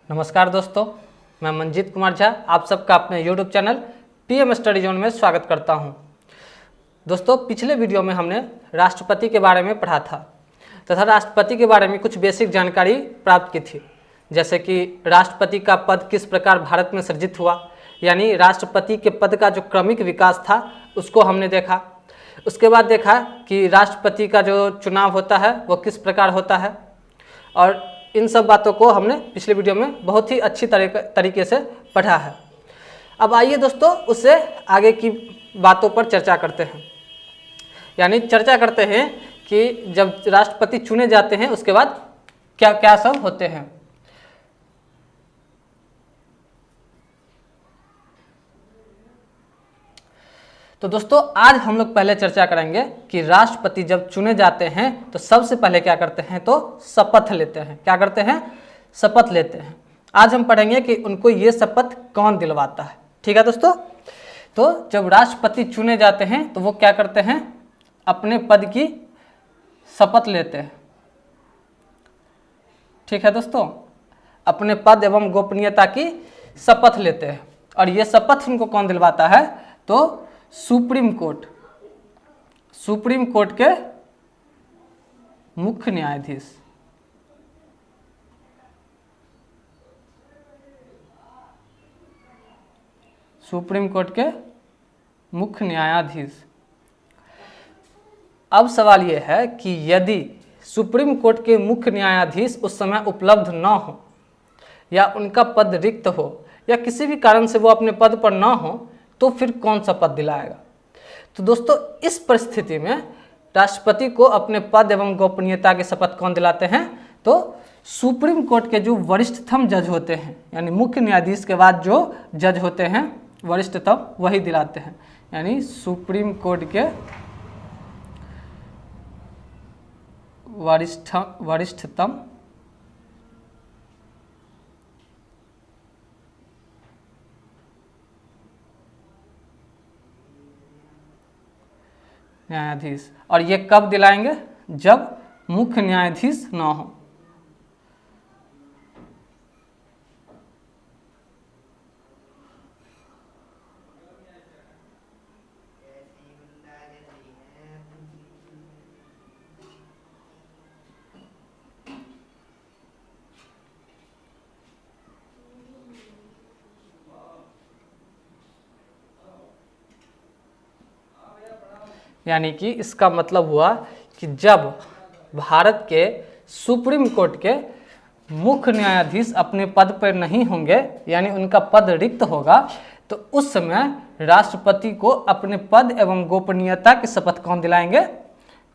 नमस्कार दोस्तों, मैं मंजीत कुमार झा आप सबका अपने YouTube channel PM study zone में स्वागत करता हूं। दोस्तों, पिछले वीडियो में हमने राष्ट्रपति के बारे में पढ़ा था तथा राष्ट्रपति के बारे में कुछ बेसिक जानकारी प्राप्त की थी, जैसे कि राष्ट्रपति का पद किस प्रकार भारत में सृजित हुआ, यानी राष्ट्रपति के पद का जो क्रमिक विकास था उसको हमने देखा। उसके बाद देखा कि राष्ट्रपति का जो चुनाव होता है वो किस प्रकार होता है, और इन सब बातों को हमने पिछले वीडियो में बहुत ही अच्छी तरीके से पढ़ा है। अब आइए दोस्तों, उससे आगे की बातों पर चर्चा करते हैं। यानी चर्चा करते हैं कि जब राष्ट्रपति चुने जाते हैं उसके बाद क्या क्या सब होते हैं। तो दोस्तों, आज हम लोग पहले चर्चा करेंगे कि राष्ट्रपति जब चुने जाते हैं तो सबसे पहले क्या करते हैं, तो शपथ लेते हैं। क्या करते हैं? शपथ लेते हैं। आज हम पढ़ेंगे कि उनको ये शपथ कौन दिलवाता है। ठीक है दोस्तों, तो जब राष्ट्रपति चुने जाते हैं तो वो क्या करते हैं, अपने पद की शपथ लेते हैं। ठीक है दोस्तों, अपने पद एवं गोपनीयता की शपथ लेते हैं। और ये शपथ उनको कौन दिलवाता है, तो सुप्रीम कोर्ट के मुख्य न्यायाधीश। सुप्रीम कोर्ट के मुख्य न्यायाधीश। अब सवाल यह है कि यदि सुप्रीम कोर्ट के मुख्य न्यायाधीश उस समय उपलब्ध न हो, या उनका पद रिक्त हो, या किसी भी कारण से वो अपने पद पर न हो, तो फिर कौन सा पद दिलाएगा। तो दोस्तों, इस परिस्थिति में राष्ट्रपति को अपने पद एवं गोपनीयता की शपथ कौन दिलाते हैं, तो सुप्रीम कोर्ट के जो वरिष्ठतम जज होते हैं, यानी मुख्य न्यायाधीश के बाद जो जज होते हैं वरिष्ठतम, वही दिलाते हैं। यानी सुप्रीम कोर्ट के वरिष्ठतम न्यायाधीश। और ये कब दिलाएंगे? जब मुख्य न्यायाधीश ना हो। यानी कि इसका मतलब हुआ कि जब भारत के सुप्रीम कोर्ट के मुख्य न्यायाधीश अपने पद पर नहीं होंगे, यानी उनका पद रिक्त होगा, तो उस समय राष्ट्रपति को अपने पद एवं गोपनीयता की शपथ कौन दिलाएंगे,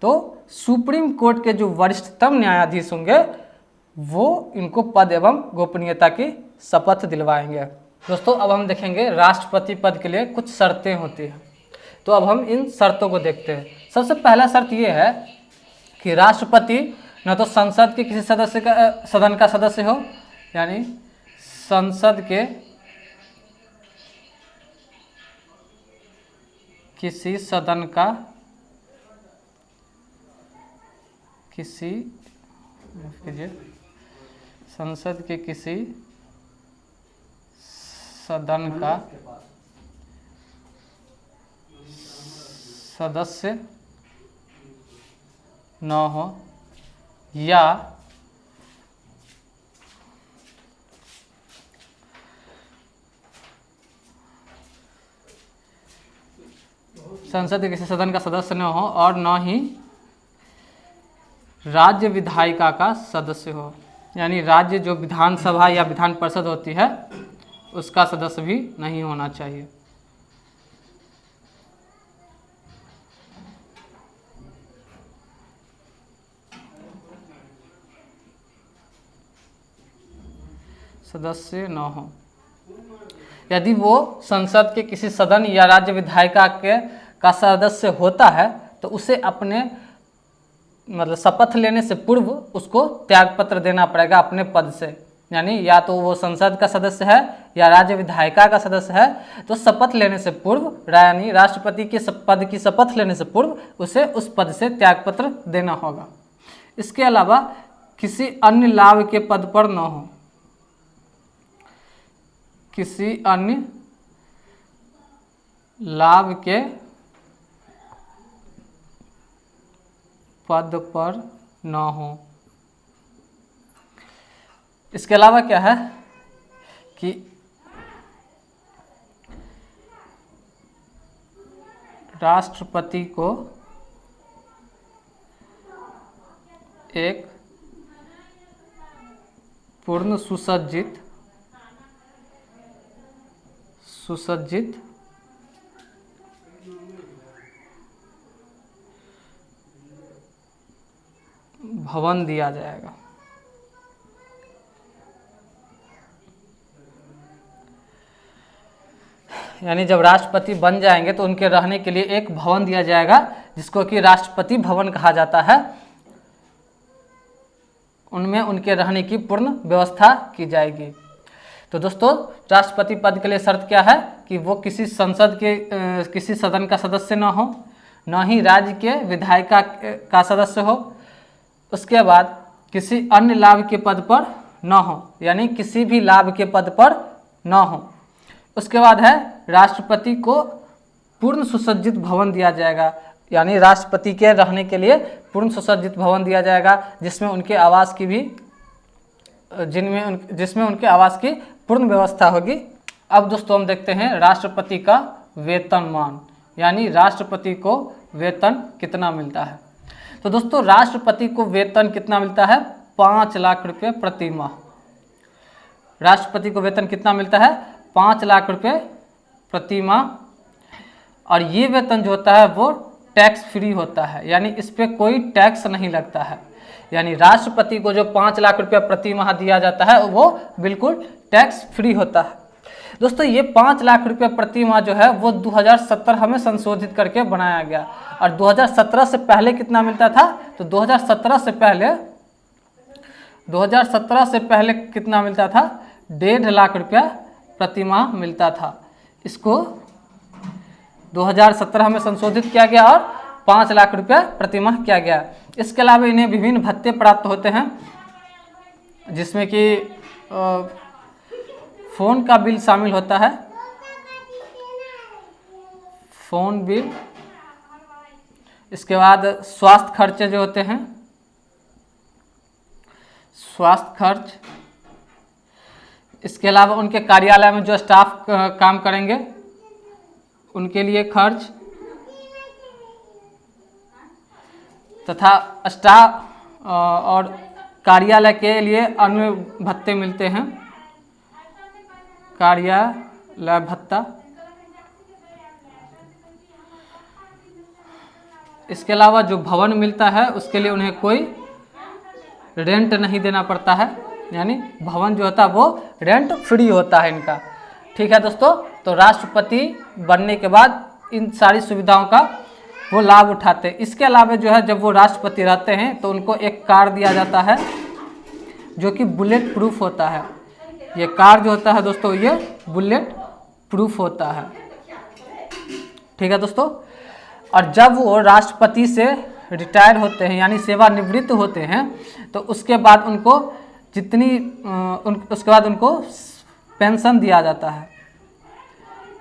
तो सुप्रीम कोर्ट के जो वरिष्ठतम न्यायाधीश होंगे वो इनको पद एवं गोपनीयता की शपथ दिलवाएंगे। दोस्तों, अब हम देखेंगे राष्ट्रपति पद के लिए कुछ शर्तें होती हैं। तो अब हम इन शर्तों को देखते हैं। सबसे पहला शर्त ये है कि राष्ट्रपति न तो संसद के किसी सदन का सदस्य हो, यानी संसद के किसी सदन का संसद के किसी सदन का सदस्य न हो, या संसद के किसी सदन का सदस्य न हो, और न ही राज्य विधायिका का सदस्य हो, यानी राज्य जो विधानसभा या विधान परिषद होती है उसका सदस्य भी नहीं होना चाहिए। सदस्य न हो। यदि वो संसद के किसी सदन या राज्य विधायिका का सदस्य होता है तो उसे अपने शपथ लेने से पूर्व उसको त्यागपत्र देना पड़ेगा अपने पद से। यानी या तो वो संसद का सदस्य है या राज्य विधायिका का सदस्य है, तो शपथ लेने से पूर्व, यानी राष्ट्रपति के पद की शपथ लेने से पूर्व उसे उस पद से त्यागपत्र देना होगा। इसके अलावा किसी अन्य लाभ के पद पर न हो। किसी अन्य लाभ के पद पर न हो। इसके अलावा क्या है कि राष्ट्रपति को एक पूर्ण सुसज्जित भवन दिया जाएगा। यानी जब राष्ट्रपति बन जाएंगे तो उनके रहने के लिए एक भवन दिया जाएगा जिसको कि राष्ट्रपति भवन कहा जाता है। उनमें उनके रहने की पूर्ण व्यवस्था की जाएगी। तो दोस्तों, राष्ट्रपति पद के लिए शर्त क्या है कि वो किसी संसद के किसी सदन का सदस्य न हो, न ही राज्य के विधायिका का सदस्य हो। उसके बाद किसी अन्य लाभ के पद पर न हो, यानी किसी भी लाभ के पद पर न हो। उसके बाद है राष्ट्रपति को पूर्ण सुसज्जित भवन दिया जाएगा, यानी राष्ट्रपति के रहने के लिए पूर्ण सुसज्जित भवन दिया जाएगा जिसमें उनके आवास की भी जिसमें उनके आवास की पूर्ण व्यवस्था होगी। अब दोस्तों हम देखते हैं राष्ट्रपति का वेतनमान, यानी राष्ट्रपति को वेतन कितना मिलता है। तो दोस्तों, राष्ट्रपति को वेतन कितना मिलता है? 5 लाख रुपये प्रति माह। राष्ट्रपति को वेतन कितना मिलता है? 5 लाख रुपये प्रति माह। और ये वेतन जो होता है वो टैक्स फ्री होता है, यानी इस पर कोई टैक्स नहीं लगता है। यानी राष्ट्रपति को जो 5 लाख रुपया प्रति माह दिया जाता है वो बिल्कुल टैक्स फ्री होता है। दोस्तों, ये 5 लाख रुपया प्रति माह जो है वो 2017 में संशोधित करके बनाया गया। और 2017 से पहले कितना मिलता था? तो 2017 से पहले कितना मिलता था? 1.5 लाख रुपया प्रति माह मिलता था। इसको 2017 में संशोधित किया गया और 5 लाख रुपया प्रति माह किया गया। इसके अलावा इन्हें विभिन्न भत्ते प्राप्त होते हैं, जिसमें कि फ़ोन का बिल शामिल होता है, फ़ोन बिल। इसके बाद स्वास्थ्य खर्चे जो होते हैं, स्वास्थ्य खर्च। इसके अलावा उनके कार्यालय में जो स्टाफ काम करेंगे उनके लिए खर्च, तथा स्टाफ और कार्यालय के लिए अन्य भत्ते मिलते हैं, कार्यालय भत्ता। इसके अलावा जो भवन मिलता है उसके लिए उन्हें कोई रेंट नहीं देना पड़ता है, यानी भवन जो होता है वो रेंट फ्री होता है इनका। ठीक है दोस्तों, तो राष्ट्रपति बनने के बाद इन सारी सुविधाओं का वो लाभ उठाते हैं। इसके अलावा जो है जब वो राष्ट्रपति रहते हैं तो उनको एक कार दिया जाता है जो कि बुलेट प्रूफ होता है। ये कार जो होता है दोस्तों ये बुलेट प्रूफ होता है। ठीक है दोस्तों, और जब वो राष्ट्रपति से रिटायर होते हैं यानी सेवानिवृत्त होते हैं तो उसके बाद उनको उसके बाद उनको पेंशन दिया जाता है।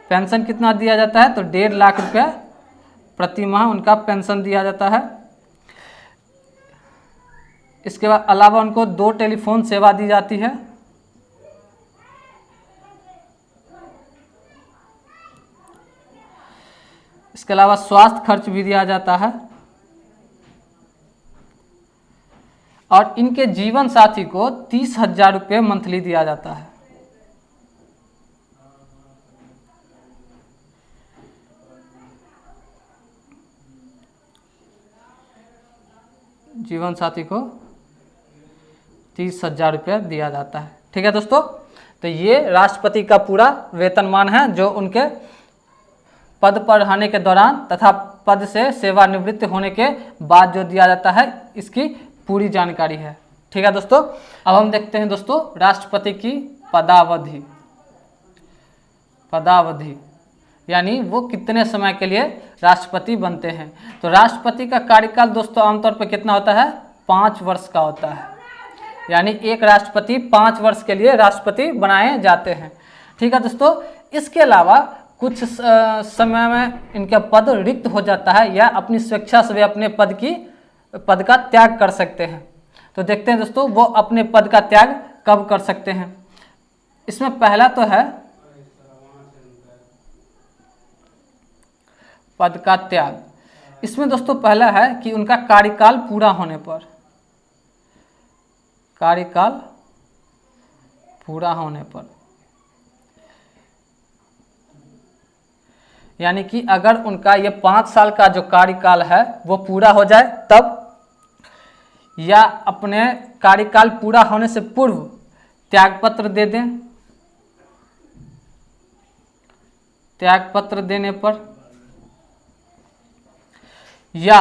पेंशन कितना दिया जाता है? तो 1.5 लाख रुपया प्रति माह उनका पेंशन दिया जाता है। इसके बाद अलावा उनको 2 टेलीफोन सेवा दी जाती है। इसके अलावा स्वास्थ्य खर्च भी दिया जाता है। और इनके जीवन साथी को 30,000 रुपये मंथली दिया जाता है। जीवन साथी को 30,000 रुपये दिया जाता है। ठीक है दोस्तों, तो ये राष्ट्रपति का पूरा वेतनमान है जो उनके पद पर रहने के दौरान तथा पद से सेवानिवृत्त होने के बाद जो दिया जाता है, इसकी पूरी जानकारी है। ठीक है दोस्तों, अब हम देखते हैं दोस्तों राष्ट्रपति की पदावधि। पदावधि यानी वो कितने समय के लिए राष्ट्रपति बनते हैं। तो राष्ट्रपति का कार्यकाल दोस्तों आमतौर पर कितना होता है? 5 वर्ष का होता है। यानी एक राष्ट्रपति 5 वर्ष के लिए राष्ट्रपति बनाए जाते हैं। ठीक है दोस्तों, इसके अलावा कुछ समय में इनका पद रिक्त हो जाता है या अपनी स्वेच्छा से वे अपने पद का त्याग कर सकते हैं। तो देखते हैं दोस्तों वो अपने पद का त्याग कब कर सकते हैं। इसमें पहला तो है पद का त्याग। इसमें दोस्तों पहला है कि उनका कार्यकाल पूरा होने पर, कार्यकाल पूरा होने पर, यानी कि अगर उनका ये 5 साल का जो कार्यकाल है वो पूरा हो जाए तब, या अपने कार्यकाल पूरा होने से पूर्व त्यागपत्र दे दें। त्यागपत्र देने पर, या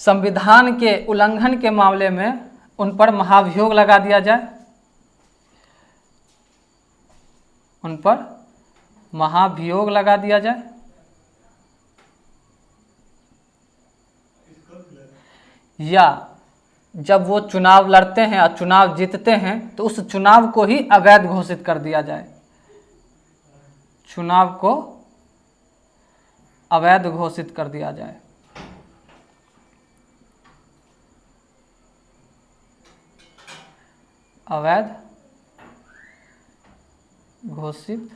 संविधान के उल्लंघन के मामले में उन पर महाभियोग लगा दिया जाए, उन पर महाभियोग लगा दिया जाए, या जब वो चुनाव लड़ते हैं और चुनाव जीतते हैं तो उस चुनाव को ही अवैध घोषित कर दिया जाए, चुनाव को अवैध घोषित कर दिया जाए। अवैध घोषित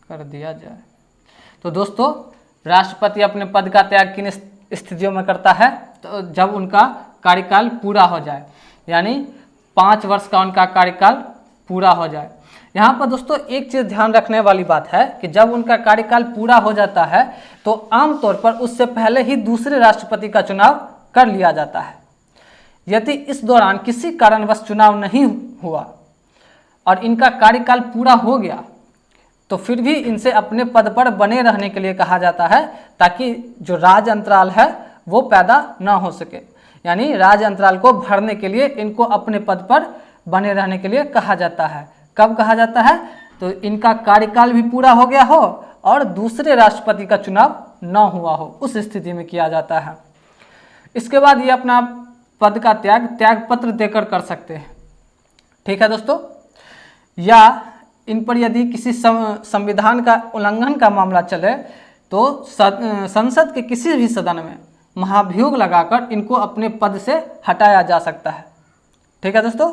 कर दिया जाए। तो दोस्तों राष्ट्रपति अपने पद का त्याग किन स्थितियों में करता है? तो जब उनका कार्यकाल पूरा हो जाए, यानी 5 वर्ष का उनका कार्यकाल पूरा हो जाए। यहाँ पर दोस्तों एक चीज़ ध्यान रखने वाली बात है कि जब उनका कार्यकाल पूरा हो जाता है तो आमतौर पर उससे पहले ही दूसरे राष्ट्रपति का चुनाव कर लिया जाता है। यदि इस दौरान किसी कारणवश चुनाव नहीं हुआ और इनका कार्यकाल पूरा हो गया तो फिर भी इनसे अपने पद पर बने रहने के लिए कहा जाता है, ताकि जो राज अंतराल है वो पैदा ना हो सके। यानी राज अंतराल को भरने के लिए इनको अपने पद पर बने रहने के लिए कहा जाता है। कब कहा जाता है? तो इनका कार्यकाल भी पूरा हो गया हो और दूसरे राष्ट्रपति का चुनाव ना हुआ हो, उस स्थिति में किया जाता है। इसके बाद ये अपना पद का त्याग पत्र देकर कर सकते हैं। ठीक है दोस्तों। या इन पर यदि किसी संविधान का उल्लंघन का मामला चले तो संसद के किसी भी सदन में महाभियोग लगाकर इनको अपने पद से हटाया जा सकता है। ठीक है दोस्तों।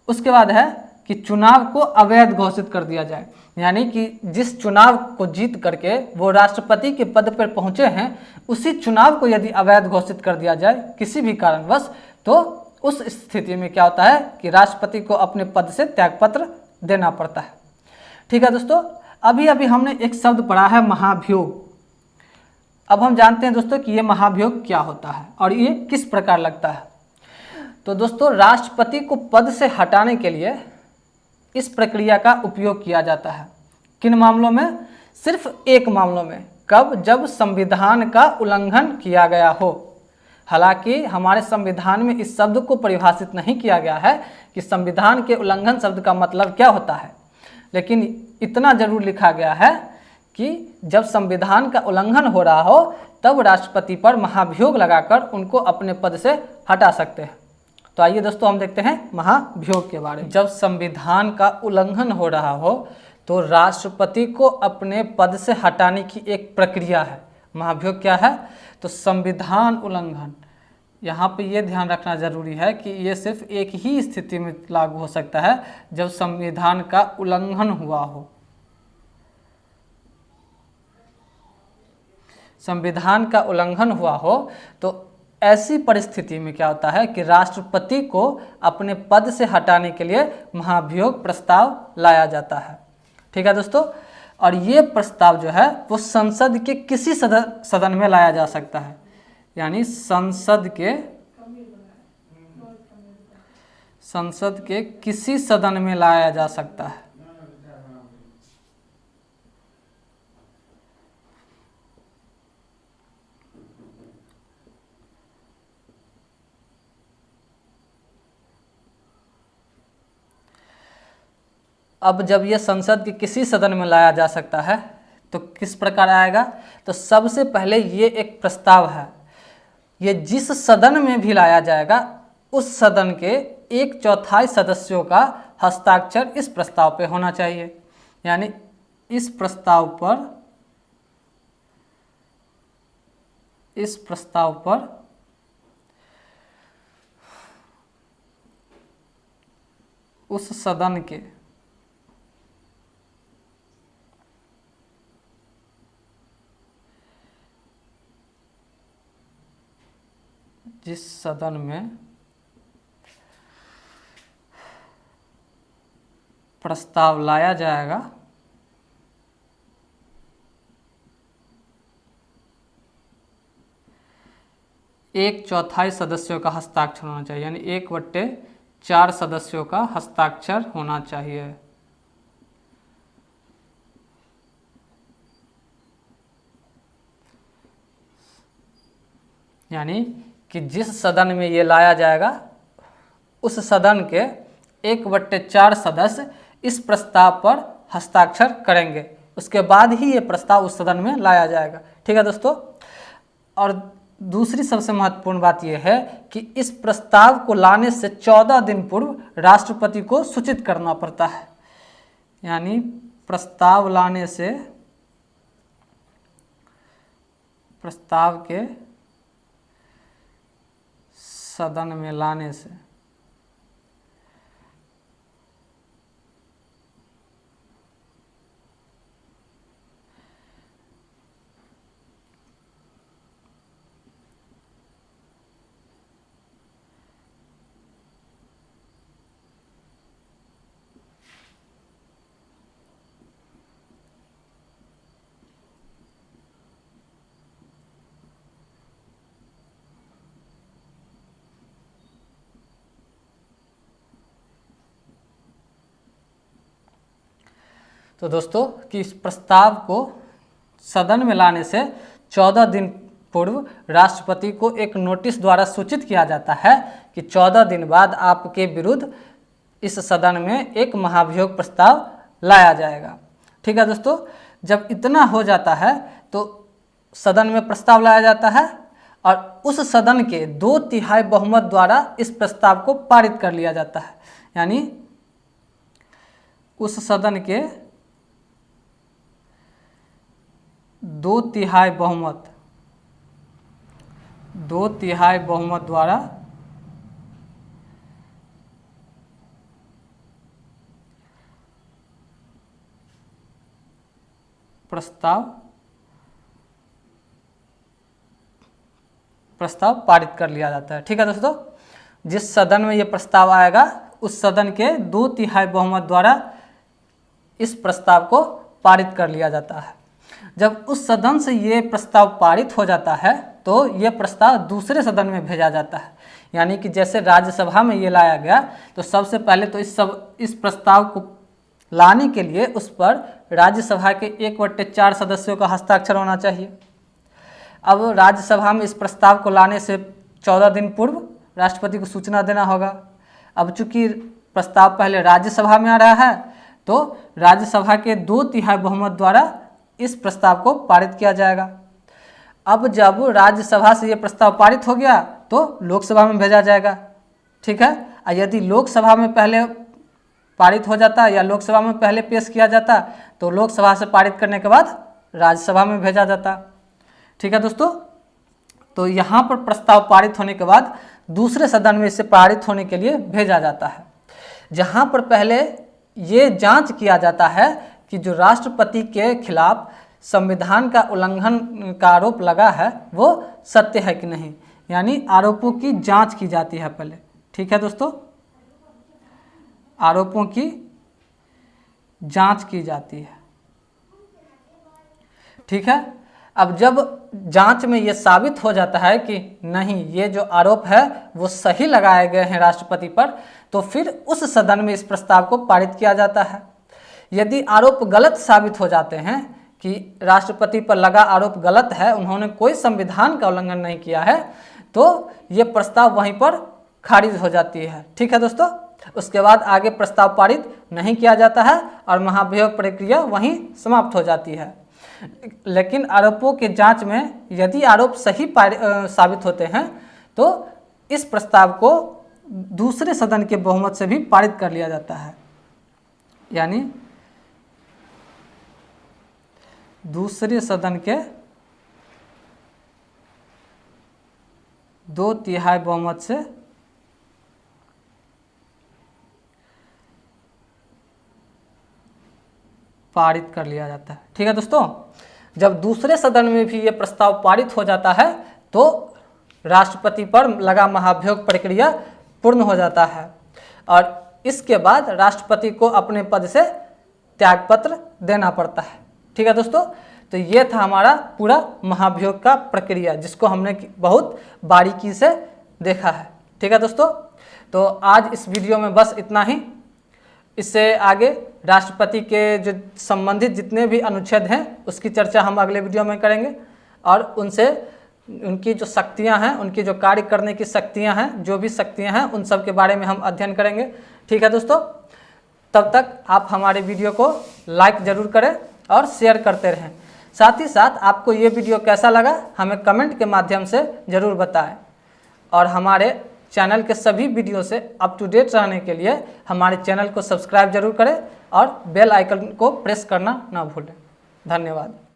उसके बाद है कि चुनाव को अवैध घोषित कर दिया जाए, यानी कि जिस चुनाव को जीत करके वो राष्ट्रपति के पद पर पहुंचे हैं उसी चुनाव को यदि अवैध घोषित कर दिया जाए किसी भी कारणवश, तो उस स्थिति में क्या होता है कि राष्ट्रपति को अपने पद से त्यागपत्र देना पड़ता है। ठीक है दोस्तों। अभी अभी हमने एक शब्द पढ़ा है महाभियोग। अब हम जानते हैं दोस्तों कि ये महाभियोग क्या होता है और ये किस प्रकार लगता है। तो दोस्तों राष्ट्रपति को पद से हटाने के लिए इस प्रक्रिया का उपयोग किया जाता है। किन मामलों में? सिर्फ एक मामलों में। कब? जब संविधान का उल्लंघन किया गया हो। हालांकि हमारे संविधान में इस शब्द को परिभाषित नहीं किया गया है कि संविधान के उल्लंघन शब्द का मतलब क्या होता है, लेकिन इतना जरूर लिखा गया है कि जब संविधान का उल्लंघन हो रहा हो तब राष्ट्रपति पर महाभियोग लगाकर उनको अपने पद से हटा सकते हैं। तो आइए दोस्तों हम देखते हैं महाभियोग के बारे में। जब संविधान का उल्लंघन हो रहा हो तो राष्ट्रपति को अपने पद से हटाने की एक प्रक्रिया है। महाभियोग क्या है? तो संविधान उल्लंघन। यहाँ पे ये ध्यान रखना जरूरी है कि ये सिर्फ एक ही स्थिति में लागू हो सकता है जब संविधान का उल्लंघन हुआ हो। संविधान का उल्लंघन हुआ हो तो ऐसी परिस्थिति में क्या होता है कि राष्ट्रपति को अपने पद से हटाने के लिए महाभियोग प्रस्ताव लाया जाता है। ठीक है दोस्तों। और ये प्रस्ताव जो है वो संसद के किसी सदन में लाया जा सकता है, यानी संसद के किसी सदन में लाया जा सकता है। अब जब ये संसद के किसी सदन में लाया जा सकता है तो किस प्रकार आएगा? तो सबसे पहले ये एक प्रस्ताव है, ये जिस सदन में भी लाया जाएगा उस सदन के 1/4 सदस्यों का हस्ताक्षर इस प्रस्ताव पे होना चाहिए। यानी इस प्रस्ताव पर उस सदन के जिस सदन में प्रस्ताव लाया जाएगा एक चौथाई सदस्यों का हस्ताक्षर होना चाहिए। यानी 1/4 सदस्यों का हस्ताक्षर होना चाहिए। यानी कि जिस सदन में ये लाया जाएगा उस सदन के 1/4 सदस्य इस प्रस्ताव पर हस्ताक्षर करेंगे, उसके बाद ही ये प्रस्ताव उस सदन में लाया जाएगा। ठीक है दोस्तों। और दूसरी सबसे महत्वपूर्ण बात यह है कि इस प्रस्ताव को लाने से 14 दिन पूर्व राष्ट्रपति को सूचित करना पड़ता है। यानी प्रस्ताव लाने से, प्रस्ताव के सदन में लाने से तो दोस्तों कि इस प्रस्ताव को सदन में लाने से 14 दिन पूर्व राष्ट्रपति को एक नोटिस द्वारा सूचित किया जाता है कि 14 दिन बाद आपके विरुद्ध इस सदन में एक महाभियोग प्रस्ताव लाया जाएगा। ठीक है दोस्तों। जब इतना हो जाता है तो सदन में प्रस्ताव लाया जाता है और उस सदन के 2/3 बहुमत द्वारा इस प्रस्ताव को पारित कर लिया जाता है। यानी उस सदन के 2/3 बहुमत द्वारा प्रस्ताव पारित कर लिया जाता है। ठीक है दोस्तों। जिस सदन में ये प्रस्ताव आएगा उस सदन के 2/3 बहुमत द्वारा इस प्रस्ताव को पारित कर लिया जाता है। जब उस सदन से ये प्रस्ताव पारित हो जाता है तो ये प्रस्ताव दूसरे सदन में भेजा जाता है। यानी कि जैसे राज्यसभा में ये लाया गया तो सबसे पहले तो इस प्रस्ताव को लाने के लिए उस पर राज्यसभा के 1/4 सदस्यों का हस्ताक्षर होना चाहिए। अब राज्यसभा में इस प्रस्ताव को लाने से 14 दिन पूर्व राष्ट्रपति को सूचना देना होगा। अब चूंकि प्रस्ताव पहले राज्यसभा में आ रहा है तो राज्यसभा के 2/3 बहुमत द्वारा इस प्रस्ताव को पारित किया जाएगा। अब जब राज्यसभा से ये प्रस्ताव पारित हो गया तो लोकसभा में भेजा जाएगा। ठीक है। और यदि लोकसभा में पहले पारित हो जाता या लोकसभा में पहले पेश किया जाता तो लोकसभा से पारित करने के बाद राज्यसभा में भेजा जाता। ठीक है दोस्तों। तो यहाँ पर प्रस्ताव पारित होने के बाद दूसरे सदन में इसे पारित होने के लिए भेजा जाता है, जहाँ पर पहले ये जांच किया जाता है कि जो राष्ट्रपति के खिलाफ संविधान का उल्लंघन का आरोप लगा है वो सत्य है कि नहीं। यानी आरोपों की जांच की जाती है पहले। ठीक है दोस्तों। आरोपों की जांच की जाती है। ठीक है। अब जब जांच में ये साबित हो जाता है कि नहीं ये जो आरोप है वो सही लगाए गए हैं राष्ट्रपति पर, तो फिर उस सदन में इस प्रस्ताव को पारित किया जाता है। यदि आरोप गलत साबित हो जाते हैं कि राष्ट्रपति पर लगा आरोप गलत है, उन्होंने कोई संविधान का उल्लंघन नहीं किया है, तो ये प्रस्ताव वहीं पर खारिज हो जाती है। ठीक है दोस्तों। उसके बाद आगे प्रस्ताव पारित नहीं किया जाता है और महाभियोग प्रक्रिया वहीं समाप्त हो जाती है। लेकिन आरोपों के जांच में यदि आरोप सही साबित होते हैं तो इस प्रस्ताव को दूसरे सदन के बहुमत से भी पारित कर लिया जाता है, यानी दूसरे सदन के 2/3 बहुमत से पारित कर लिया जाता है। ठीक है दोस्तों, जब दूसरे सदन में भी ये प्रस्ताव पारित हो जाता है तो राष्ट्रपति पर लगा महाभियोग प्रक्रिया पूर्ण हो जाता है और इसके बाद राष्ट्रपति को अपने पद से त्यागपत्र देना पड़ता है। ठीक है दोस्तों, तो ये था हमारा पूरा महाभियोग का प्रक्रिया जिसको हमने बहुत बारीकी से देखा है। ठीक है दोस्तों, तो आज इस वीडियो में बस इतना ही। इससे आगे राष्ट्रपति के जो संबंधित जितने भी अनुच्छेद हैं उसकी चर्चा हम अगले वीडियो में करेंगे और उनसे उनकी जो शक्तियां हैं, उनकी जो कार्य करने की शक्तियां हैं, जो भी शक्तियां हैं उन सब के बारे में हम अध्ययन करेंगे। ठीक है दोस्तों, तब तक आप हमारे वीडियो को लाइक ज़रूर करें और शेयर करते रहें। साथ ही साथ आपको ये वीडियो कैसा लगा हमें कमेंट के माध्यम से ज़रूर बताएं और हमारे चैनल के सभी वीडियो से अप टू डेट रहने के लिए हमारे चैनल को सब्सक्राइब जरूर करें और बेल आइकन को प्रेस करना ना भूलें। धन्यवाद।